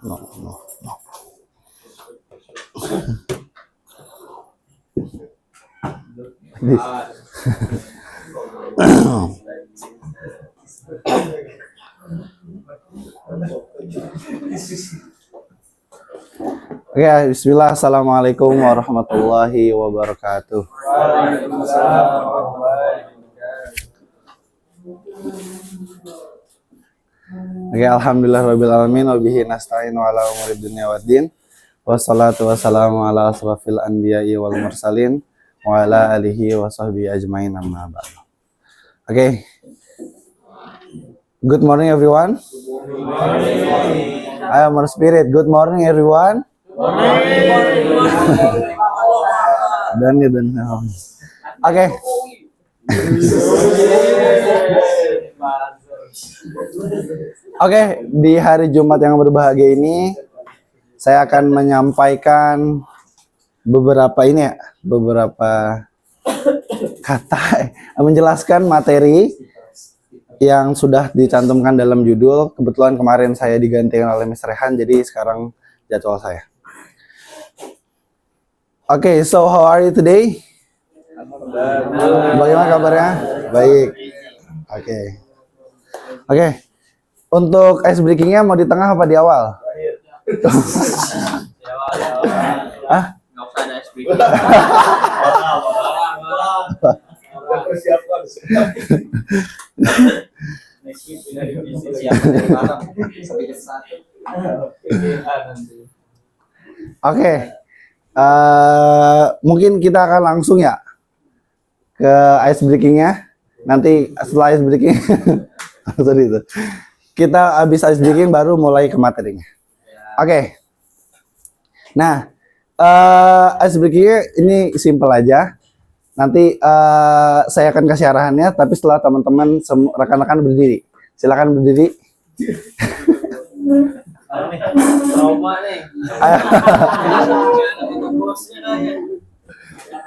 No, no, no. This. Oke, bismillah. Assalamualaikum warahmatullahi wabarakatuh. Oke, alhamdulillahirrabbilalamin. Wabihi nasta'inu ala umuri dunya waddin. Wassalatu wassalamu ala asrafil anbiya'i wal mursalin wa ala alihi wa sahbihi ajmain amma ba'du. Oke. Good morning everyone. Good morning. I am our spirit. Good morning everyone. Dan. Oke. Oke, di hari Jumat yang berbahagia ini saya akan menyampaikan beberapa kata menjelaskan materi yang sudah dicantumkan dalam judul. Kebetulan kemarin saya digantikan oleh Mr. Rehan, jadi sekarang jadwal saya. Oke, so how are you today? Bagaimana kabarnya? Baik. Oke. Untuk ice breakingnya mau di tengah apa di awal? Hah? Nggak usah ada ice breaking. Oke. Mungkin kita akan langsung ya ke ice breakingnya. Nanti setelah ice breaking itu kita habis ice breaking baru mulai ke materinya. Oke. Nah, ice breakingnya ini simple aja. Nanti saya akan kasih arahannya, tapi setelah teman-teman rekan-rekan berdiri. Silakan berdiri. Trauma nih.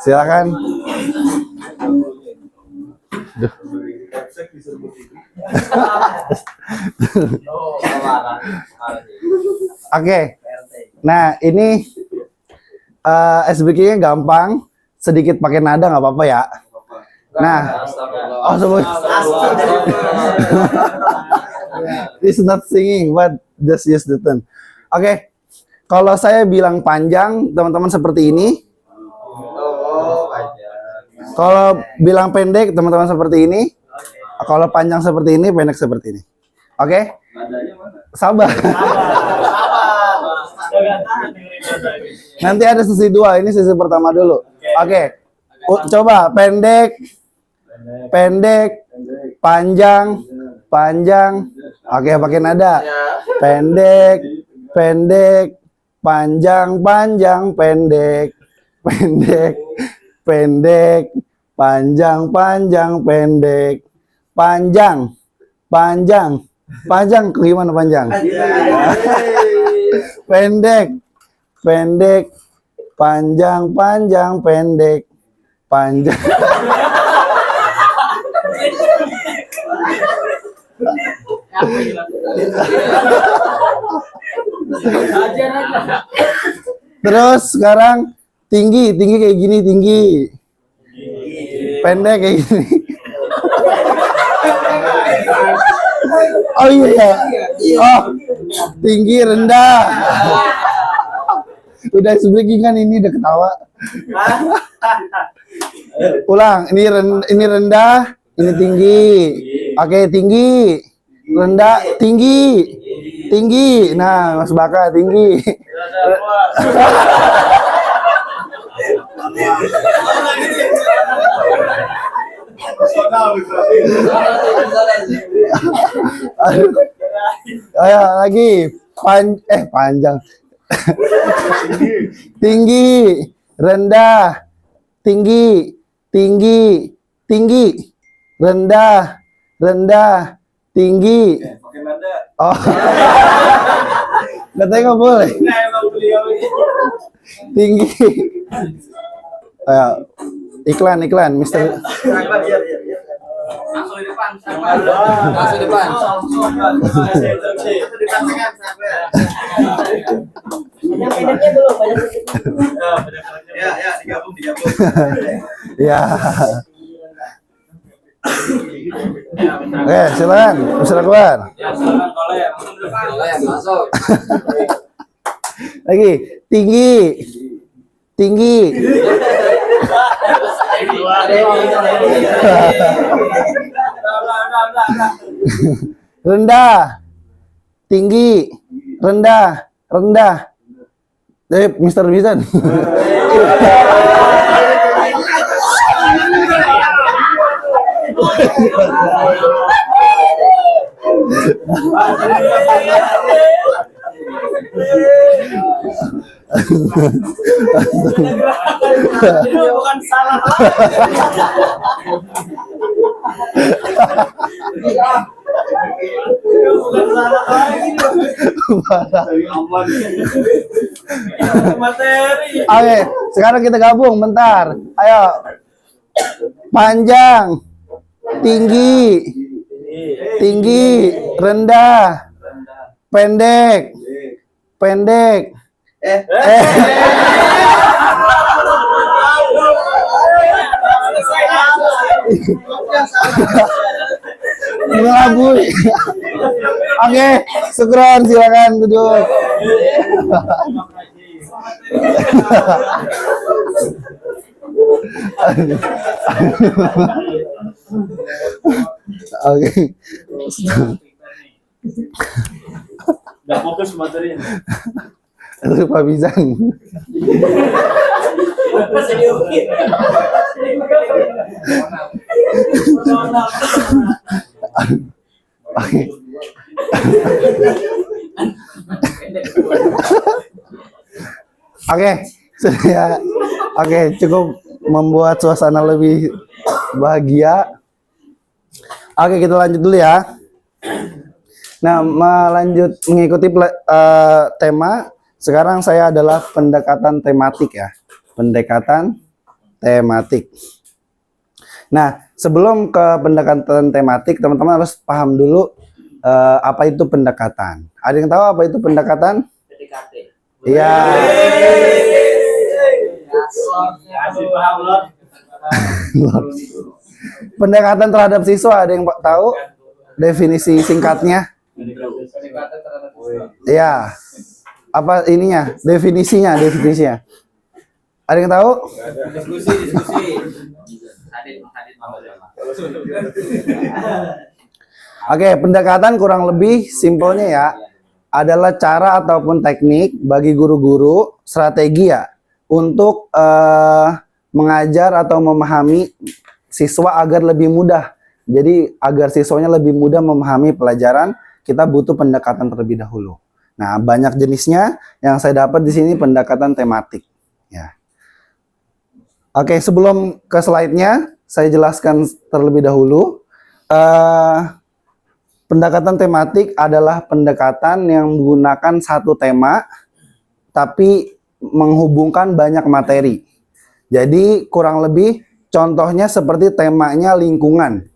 Silakan. Oke. Nah, ini SBK-nya gampang, sedikit pakai nada nggak apa-apa ya. Nah, it's not singing, but just use the tone. Oke. Kalau saya bilang panjang, teman-teman seperti ini. Kalau bilang pendek, teman-teman seperti ini. Kalau panjang seperti ini, pendek seperti ini. Oke? Sabar. Nanti ada sesi dua. Ini sesi pertama dulu. Oke. Coba pendek, panjang. Oke, pakai nada. Pendek, panjang, pendek, panjang, pendek, panjang, gimana panjang? Pendek, panjang, pendek, panjang. Terus sekarang tinggi kayak gini, pendek kayak gini. Oh iya. Oh, tinggi, rendah. Udah speaking kan, ini udah ketawa. Ulang, ini rendah, ini tinggi. Oke, tinggi, rendah, tinggi. Nah, Mas Baka tinggi. Ayo lagi. Panjang. Tinggi, rendah, tinggi, rendah, tinggi. Oh. Katanya nggak boleh. Tinggi. Iklan, Mister. Langsung di depan. Ya. Oke, silakan. Bisa keluar. Ya, silakan Kolem. Masuk. Lagi, tinggi. Tinggi. Rendah. Tinggi. Rendah. Rendah. Mister Bizan. Bukan salah. Bukan salah lagi. Materi. Oke, sekarang kita gabung bentar. Ayo. Panjang. Tinggi. Tinggi, rendah. Pendek. Pendek. Melabui. Oke, syukron, silakan duduk. Oke. Udah fokus materinya. Itu Pak Bizan. Oke. Oke, sudah. Oke, cukup membuat suasana lebih bahagia. Oke, kita lanjut dulu ya. Nah, melanjut mengikuti tema. Sekarang saya adalah pendekatan tematik ya. Pendekatan tematik. Nah, sebelum ke pendekatan tematik, teman-teman harus paham dulu apa itu pendekatan. Ada yang tahu apa itu pendekatan? PDKT. Iya. Kasih paham loh. Pendekatan terhadap siswa, ada yang tahu definisi singkatnya? Iya. Apa ininya? Definisinya. Ada yang tahu? Diskusi. Oke, pendekatan kurang lebih simpelnya ya, adalah cara ataupun teknik bagi guru-guru, strategi ya, untuk mengajar atau memahami siswa agar lebih mudah. Jadi agar siswanya lebih mudah memahami pelajaran, kita butuh pendekatan terlebih dahulu. Nah, banyak jenisnya. Yang saya dapat di sini pendekatan tematik. Ya. Oke, sebelum ke slide-nya, saya jelaskan terlebih dahulu. Pendekatan tematik adalah pendekatan yang menggunakan satu tema, tapi menghubungkan banyak materi. Jadi kurang lebih contohnya seperti temanya lingkungan.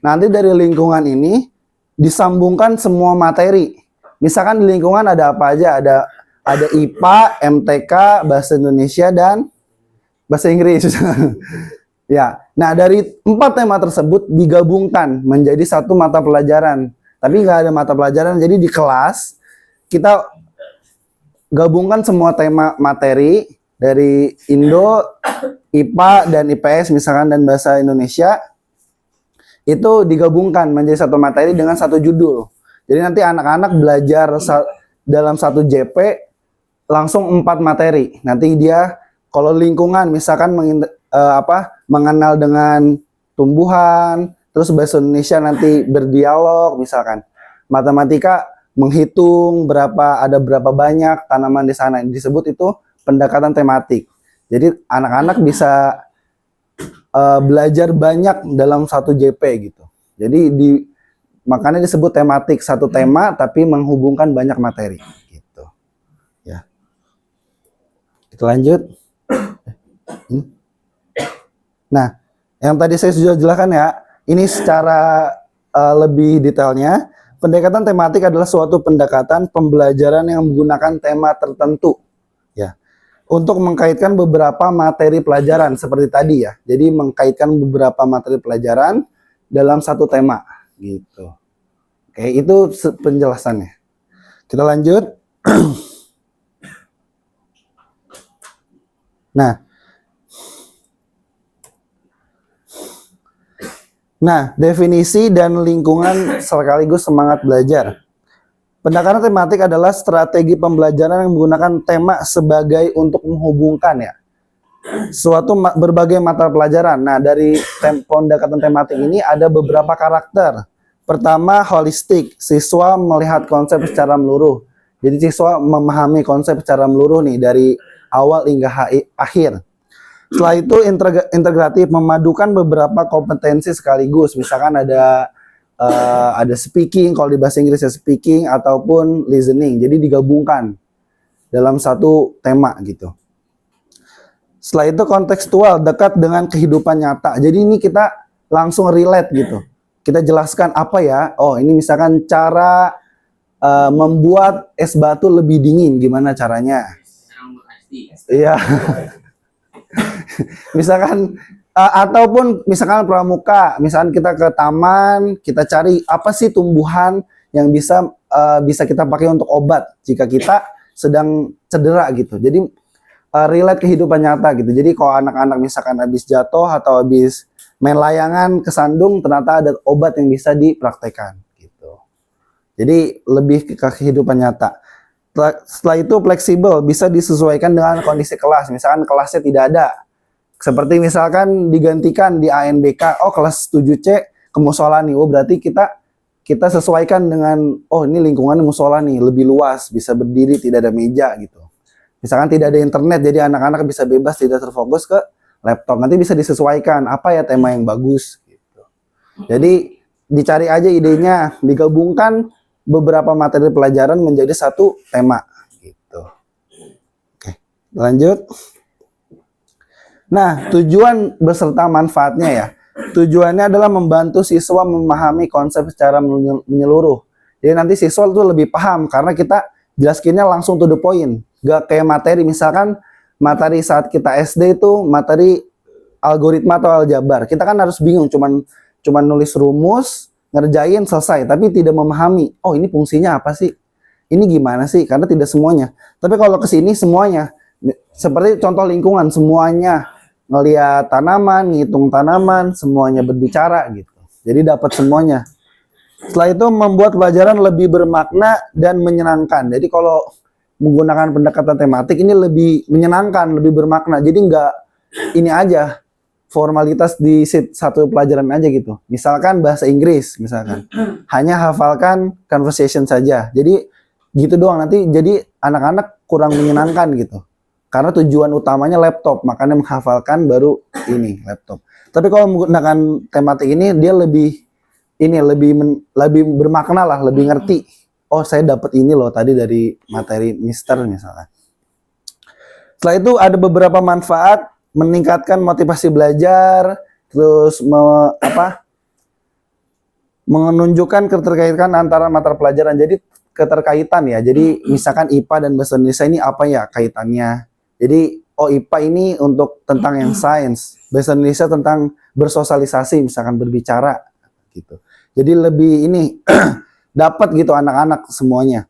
Nanti dari lingkungan ini disambungkan semua materi. Misalkan di lingkungan ada apa aja? Ada IPA, MTK, Bahasa Indonesia, dan Bahasa Inggris. Ya, nah dari 4 tema tersebut digabungkan menjadi satu mata pelajaran. Tapi nggak ada mata pelajaran, jadi di kelas kita gabungkan semua tema materi dari Indo, IPA, dan IPS misalkan, dan Bahasa Indonesia. Itu digabungkan menjadi satu materi dengan satu judul. Jadi nanti anak-anak belajar dalam satu JP langsung 4 materi. Nanti dia kalau lingkungan misalkan mengenal dengan tumbuhan, terus Bahasa Indonesia nanti berdialog misalkan. Matematika menghitung ada berapa banyak tanaman di sana. Disebut itu pendekatan tematik. Jadi anak-anak bisa belajar banyak dalam satu JP gitu. Jadi makanya disebut tematik, satu tema tapi menghubungkan banyak materi gitu. Ya. Kita lanjut. Nah, yang tadi saya sudah jelaskan ya, ini secara lebih detailnya, pendekatan tematik adalah suatu pendekatan pembelajaran yang menggunakan tema tertentu. Ya. untuk mengkaitkan beberapa materi pelajaran seperti tadi ya. Jadi mengkaitkan beberapa materi pelajaran dalam satu tema gitu. Oke, itu penjelasannya. Kita lanjut. Nah, definisi dan lingkungan sekaligus semangat belajar. Pendekatan tematik adalah strategi pembelajaran yang menggunakan tema sebagai untuk menghubungkan ya berbagai mata pelajaran. Nah, dari pendekatan tematik ini ada beberapa karakter. Pertama, holistik. Siswa melihat konsep secara menyeluruh. Jadi siswa memahami konsep secara menyeluruh nih dari awal hingga akhir. Setelah itu integratif, memadukan beberapa kompetensi sekaligus. Misalkan ada speaking, kalau di bahasa Inggrisnya speaking ataupun listening. Jadi digabungkan dalam satu tema gitu. Setelah itu kontekstual, dekat dengan kehidupan nyata. Jadi ini kita langsung relate gitu. Kita jelaskan apa ya? Oh, ini misalkan cara membuat es batu lebih dingin, gimana caranya? Iya. Misalkan ataupun misalkan pramuka, misalkan kita ke taman, kita cari apa sih tumbuhan yang bisa kita pakai untuk obat jika kita sedang cedera gitu. Jadi relate kehidupan nyata gitu. Jadi kalau anak-anak misalkan habis jatuh atau habis main layangan kesandung, ternyata ada obat yang bisa dipraktekkan gitu. Jadi lebih ke kehidupan nyata. Setelah itu fleksibel, bisa disesuaikan dengan kondisi kelas. Misalkan kelasnya tidak ada. Seperti misalkan digantikan di ANBK, oh kelas 7C ke musola nih. Oh berarti kita sesuaikan dengan, oh ini lingkungan musola nih, lebih luas, bisa berdiri, tidak ada meja gitu. Misalkan tidak ada internet, jadi anak-anak bisa bebas, tidak terfokus ke laptop. Nanti bisa disesuaikan, apa ya tema yang bagus gitu. Jadi dicari aja idenya, digabungkan beberapa materi pelajaran menjadi satu tema gitu. Oke, lanjut. Nah, tujuan beserta manfaatnya ya. Tujuannya adalah membantu siswa memahami konsep secara menyeluruh. Jadi nanti siswa itu lebih paham karena kita jelaskinnya langsung to the point. Gak kayak materi, misalkan materi saat kita SD itu materi algoritma atau aljabar. Kita kan harus bingung, cuman nulis rumus, ngerjain selesai, tapi tidak memahami, oh ini fungsinya apa sih? Ini gimana sih? Karena tidak semuanya. Tapi kalau ke sini semuanya, seperti contoh lingkungan, semuanya ngelihat tanaman, ngitung tanaman, semuanya berbicara gitu. Jadi dapat semuanya. Setelah itu membuat pelajaran lebih bermakna dan menyenangkan. Jadi kalau menggunakan pendekatan tematik ini lebih menyenangkan, lebih bermakna. Jadi nggak ini aja formalitas di satu pelajaran aja gitu. Misalkan bahasa Inggris, misalkan hanya hafalkan conversation saja. Jadi gitu doang, nanti jadi anak-anak kurang menyenangkan gitu. Karena tujuan utamanya laptop, makanya menghafalkan baru ini laptop. Tapi kalau menggunakan tematik ini dia lebih bermakna lah, lebih ngerti. Oh, saya dapat ini loh tadi dari materi Mister misalnya. Setelah itu ada beberapa manfaat, meningkatkan motivasi belajar, terus menunjukkan keterkaitan antara mata pelajaran. Jadi keterkaitan ya. Jadi misalkan IPA dan bahasa Indonesia ini apa ya kaitannya? Jadi oh IPA ini untuk tentang yang sains, bahasa Indonesia tentang bersosialisasi, misalkan berbicara gitu. Jadi lebih ini dapat gitu anak-anak semuanya.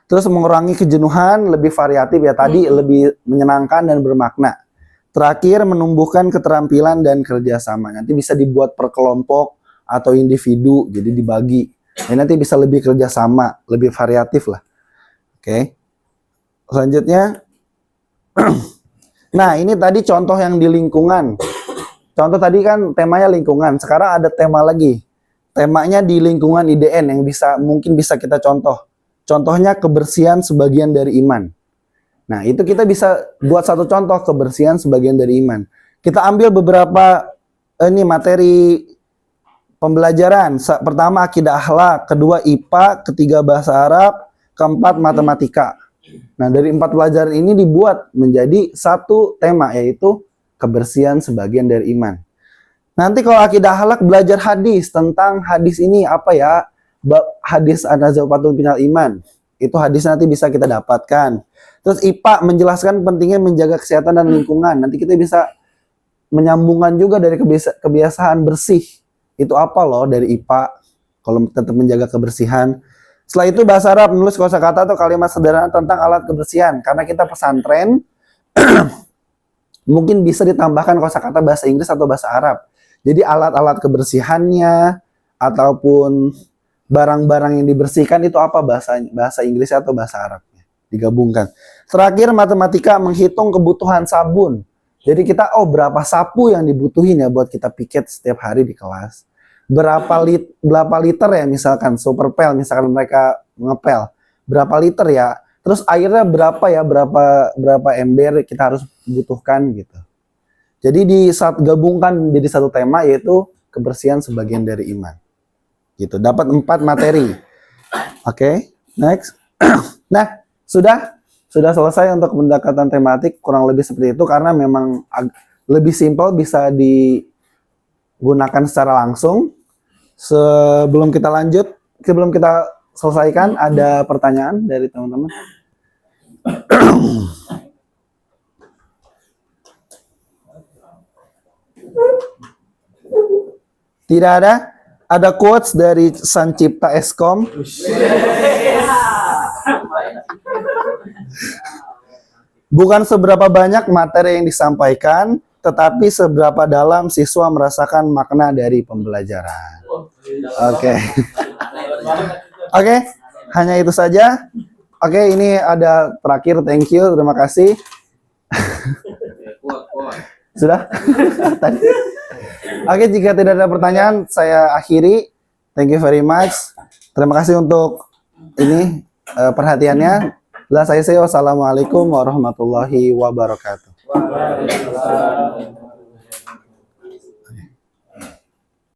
Terus mengurangi kejenuhan, lebih variatif ya tadi, lebih menyenangkan dan bermakna. Terakhir menumbuhkan keterampilan dan kerjasama. Nanti bisa dibuat per kelompok atau individu, jadi dibagi. Dan nanti bisa lebih kerjasama, lebih variatif lah. Oke. Selanjutnya, nah ini tadi contoh yang di lingkungan. Contoh tadi kan temanya lingkungan. Sekarang ada tema lagi. Temanya di lingkungan IDN yang mungkin bisa kita contoh. Contohnya kebersihan sebagian dari iman. Nah, itu kita bisa buat satu contoh kebersihan sebagian dari iman. Kita ambil beberapa materi pembelajaran. Pertama akidah akhlak, kedua IPA, ketiga bahasa Arab, keempat matematika. Nah, dari 4 pelajaran ini dibuat menjadi satu tema, yaitu kebersihan sebagian dari iman. Nanti kalau akidah akhlak belajar hadis, tentang hadis ini apa ya? Hadis an-nazafatu minal iman. Itu hadis nanti bisa kita dapatkan. Terus IPA menjelaskan pentingnya menjaga kesehatan dan lingkungan. Nanti kita bisa menyambungkan juga dari kebiasaan bersih. Itu apa loh dari IPA? Kalau tetap menjaga kebersihan. Setelah itu bahasa Arab, menulis kosakata atau kalimat sederhana tentang alat kebersihan. Karena kita pesantren, mungkin bisa ditambahkan kosakata bahasa Inggris atau bahasa Arab. Jadi alat-alat kebersihannya ataupun barang-barang yang dibersihkan itu apa bahasanya? Bahasa Inggris atau bahasa Arabnya digabungkan. Terakhir matematika menghitung kebutuhan sabun. Jadi kita berapa sapu yang dibutuhin ya buat kita piket setiap hari di kelas. Berapa liter ya misalkan Superpel misalkan mereka ngepel. Berapa liter ya? Terus airnya berapa ya? Berapa ember kita harus butuhkan gitu. Jadi gabungkan jadi satu tema yaitu kebersihan sebagian dari iman. Gitu. Dapat 4 materi. Oke, next. Nah, sudah selesai untuk pendekatan tematik kurang lebih seperti itu karena memang lebih simpel bisa digunakan secara langsung. Sebelum kita selesaikan ada pertanyaan dari teman-teman. Tidak ada? Ada quotes dari Sang Cipta Eskom. Bukan seberapa banyak materi yang disampaikan, tetapi seberapa dalam siswa merasakan makna dari pembelajaran. Oke. Oke, hanya itu saja. Oke, ini ada terakhir, thank you, terima kasih. Sudah? Tadi. Oke, jika tidak ada pertanyaan, saya akhiri. Thank you very much. Terima kasih untuk ini perhatiannya. Wassalamualaikum warahmatullahi wabarakatuh. Waalaikumsalam.